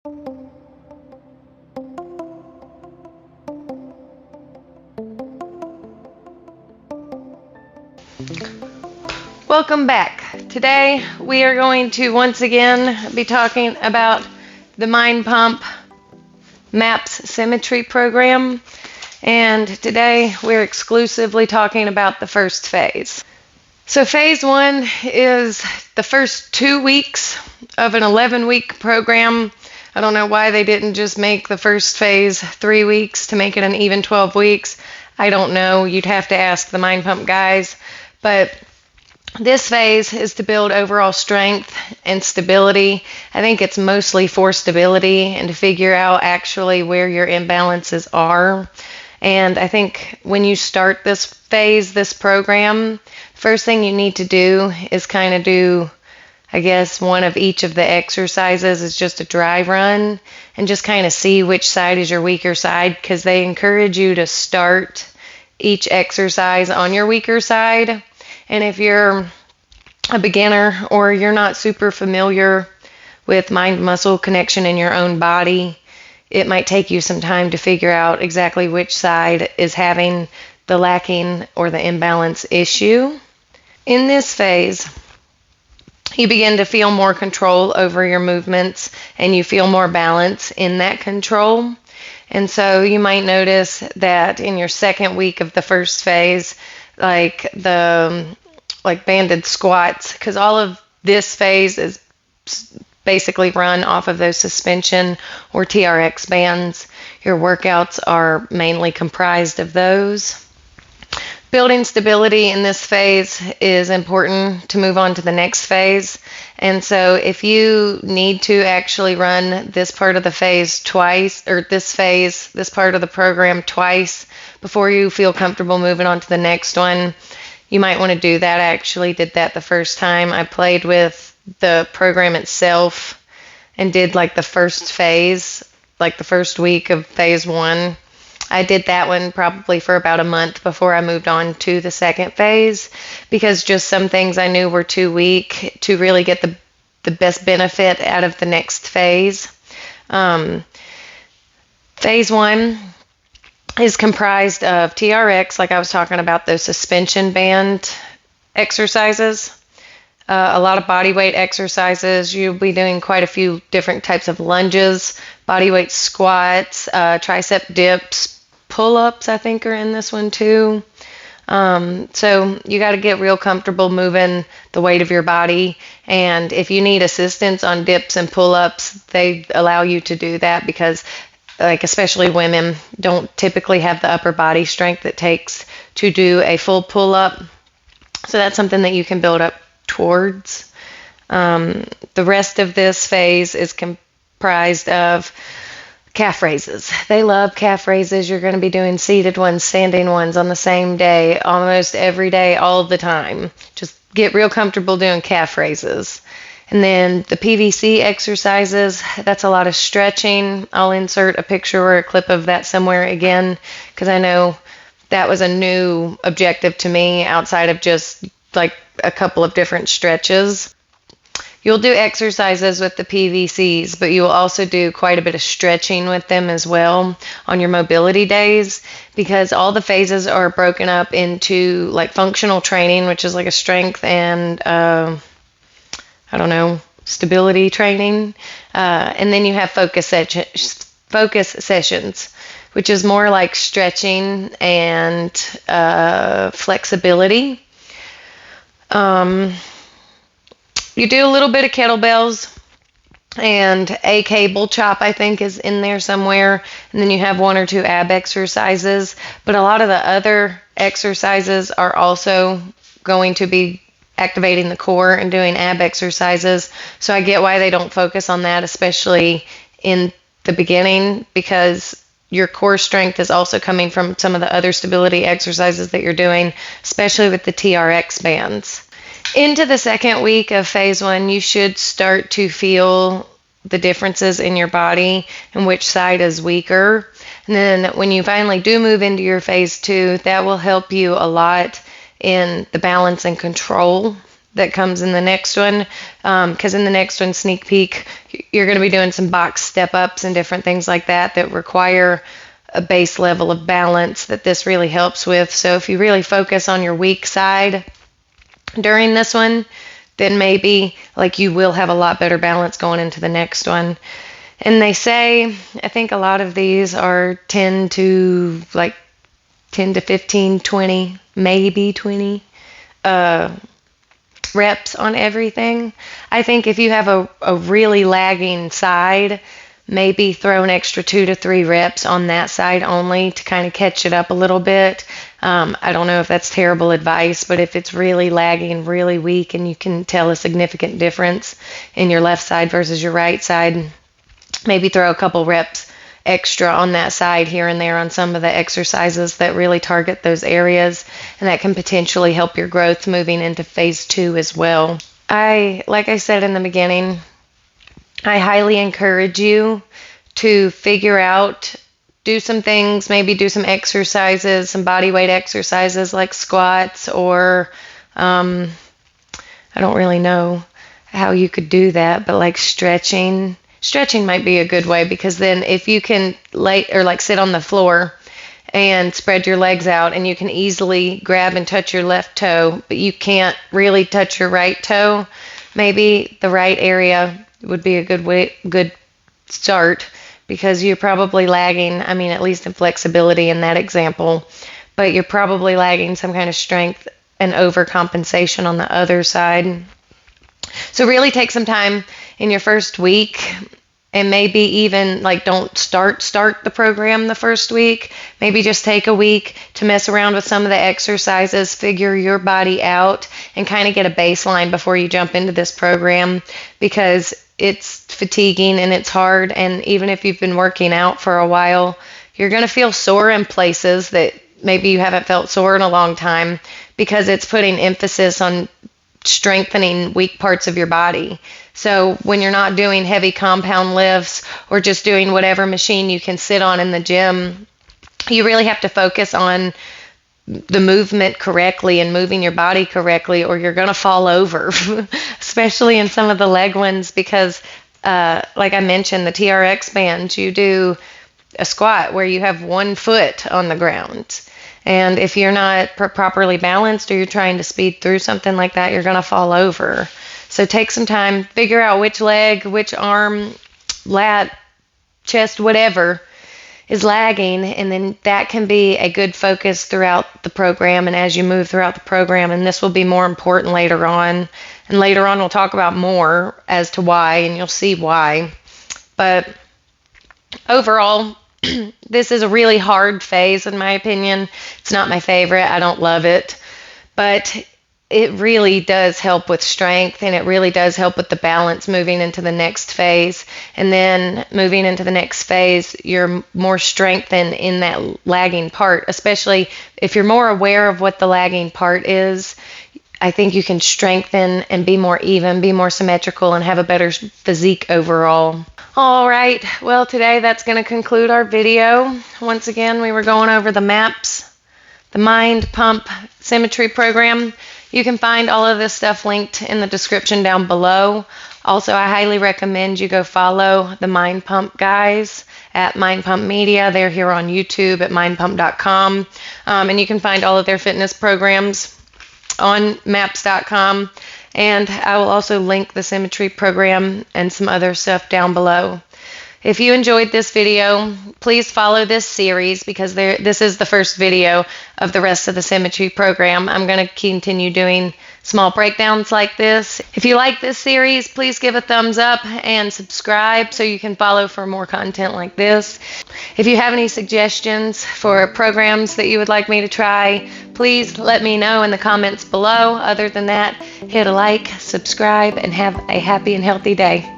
Welcome back. Today we are going to once again be talking about the Mind Pump MAPS Symmetry program, and today we're exclusively talking about the first phase. So phase 1 is the first 2 weeks of an 11-week program. I don't know why they didn't just make the first phase 3 weeks to make it an even 12 weeks. I don't know. You'd have to ask the Mind Pump guys. But this phase is to build overall strength and stability. I think it's mostly for stability and to figure out actually where your imbalances are. And I think when you start this phase, this program, first thing you need to do is kind of do, I guess, one of each of the exercises is just a dry run and just kind of see which side is your weaker side, because they encourage you to start each exercise on your weaker side. And if you're a beginner or you're not super familiar with mind-muscle connection in your own body, it might take you some time to figure out exactly which side is having the lacking or the imbalance issue. In this phase, you begin to feel more control over your movements and you feel more balance in that control. And so you might notice that in your second week of the first phase, like banded squats, because all of this phase is basically run off of those suspension or TRX bands. Your workouts are mainly comprised of those. Building stability in this phase is important to move on to the next phase. And so if you need to actually run this part of the phase twice, or this part of the program twice before you feel comfortable moving on to the next one, you might want to do that. I actually did that the first time. I played with the program itself and did like the first phase, like the first week of phase 1. I did that one probably for about a month before I moved on to the second phase, because just some things I knew were too weak to really get the best benefit out of the next phase. Phase 1 is comprised of TRX, like I was talking about, those suspension band exercises, a lot of body weight exercises. You'll be doing quite a few different types of lunges, body weight squats, tricep dips, pull-ups I think are in this one too. So you got to get real comfortable moving the weight of your body, and if you need assistance on dips and pull-ups, they allow you to do that, because especially women don't typically have the upper body strength it takes to do a full pull-up. So that's something that you can build up towards. The rest of this phase is comprised of calf raises. They love calf raises. You're going to be doing seated ones, standing ones on the same day, almost every day, all the time. Just get real comfortable doing calf raises. And then the PVC exercises, that's a lot of stretching. I'll insert a picture or a clip of that somewhere again, because I know that was a new objective to me outside of just like a couple of different stretches. You'll do exercises with the PVCs, but you will also do quite a bit of stretching with them as well on your mobility days, because all the phases are broken up into like functional training, which is like a strength and stability training. And then you have focus sessions, which is more like stretching and flexibility. You do a little bit of kettlebells, and a cable chop I think is in there somewhere. And then you have 1 or 2 ab exercises. But a lot of the other exercises are also going to be activating the core and doing ab exercises. So I get why they don't focus on that, especially in the beginning, because your core strength is also coming from some of the other stability exercises that you're doing, especially with the TRX bands. Into the second week of phase 1, you should start to feel the differences in your body and which side is weaker. And then when you finally do move into your phase 2, that will help you a lot in the balance and control that comes in the next one, because in the next one, sneak peek, you're going to be doing some box step ups and different things like that that require a base level of balance that this really helps with. So if you really focus on your weak side during this one, then maybe like you will have a lot better balance going into the next one. And they say, I think a lot of these are 10 to 15, 20, maybe 20 reps on everything. I think if you have a really lagging side, maybe throw an extra 2 to 3 reps on that side only to kind of catch it up a little bit. I don't know if that's terrible advice, but if it's really lagging, really weak, and you can tell a significant difference in your left side versus your right side, maybe throw a couple reps extra on that side here and there on some of the exercises that really target those areas, and that can potentially help your growth moving into phase 2 as well. Like I said in the beginning, I highly encourage you to figure out, do some things, maybe do some exercises, some body weight exercises like squats, or I don't really know how you could do that, but like stretching. Stretching might be a good way, because then if you can sit on the floor and spread your legs out, and you can easily grab and touch your left toe, but you can't really touch your right toe, maybe the right area would be a good start, because you're probably lagging, at least in flexibility in that example, but you're probably lagging some kind of strength and overcompensation on the other side. So really take some time in your first week, and maybe even don't start the program the first week. Maybe just take a week to mess around with some of the exercises, figure your body out, and kind of get a baseline before you jump into this program, because it's fatiguing and it's hard. And even if you've been working out for a while, you're going to feel sore in places that maybe you haven't felt sore in a long time, because it's putting emphasis on strengthening weak parts of your body. So when you're not doing heavy compound lifts or just doing whatever machine you can sit on in the gym, you really have to focus on the movement correctly and moving your body correctly, or you're going to fall over, especially in some of the leg ones, because like I mentioned, the TRX bands, you do a squat where you have one foot on the ground. And if you're not properly balanced, or you're trying to speed through something like that, you're going to fall over. So take some time, figure out which leg, which arm, lat, chest, whatever is lagging, and then that can be a good focus throughout the program and as you move throughout the program. And this will be more important later on. And later on we'll talk about more as to why, and you'll see why. But overall, this is a really hard phase in my opinion. It's not my favorite. I don't love it. But it really does help with strength, and it really does help with the balance moving into the next phase. And then moving into the next phase, you're more strengthened in that lagging part, especially if you're more aware of what the lagging part is. I think you can strengthen and be more even, be more symmetrical, and have a better physique overall. All right, well, today that's going to conclude our video. Once again, we were going over the MAPS, the Mind Pump Symmetry program. You can find all of this stuff linked in the description down below. Also, I highly recommend you go follow the Mind Pump guys at Mind Pump Media. They're here on YouTube at mindpump.com. And you can find all of their fitness programs on maps.com. And I will also link the Symmetry program and some other stuff down below. If you enjoyed this video, please follow this series, because this is the first video of the rest of the Symmetry program. I'm going to continue doing small breakdowns like this. If you like this series, please give a thumbs up and subscribe so you can follow for more content like this. If you have any suggestions for programs that you would like me to try, please let me know in the comments below. Other than that, hit a like, subscribe, and have a happy and healthy day.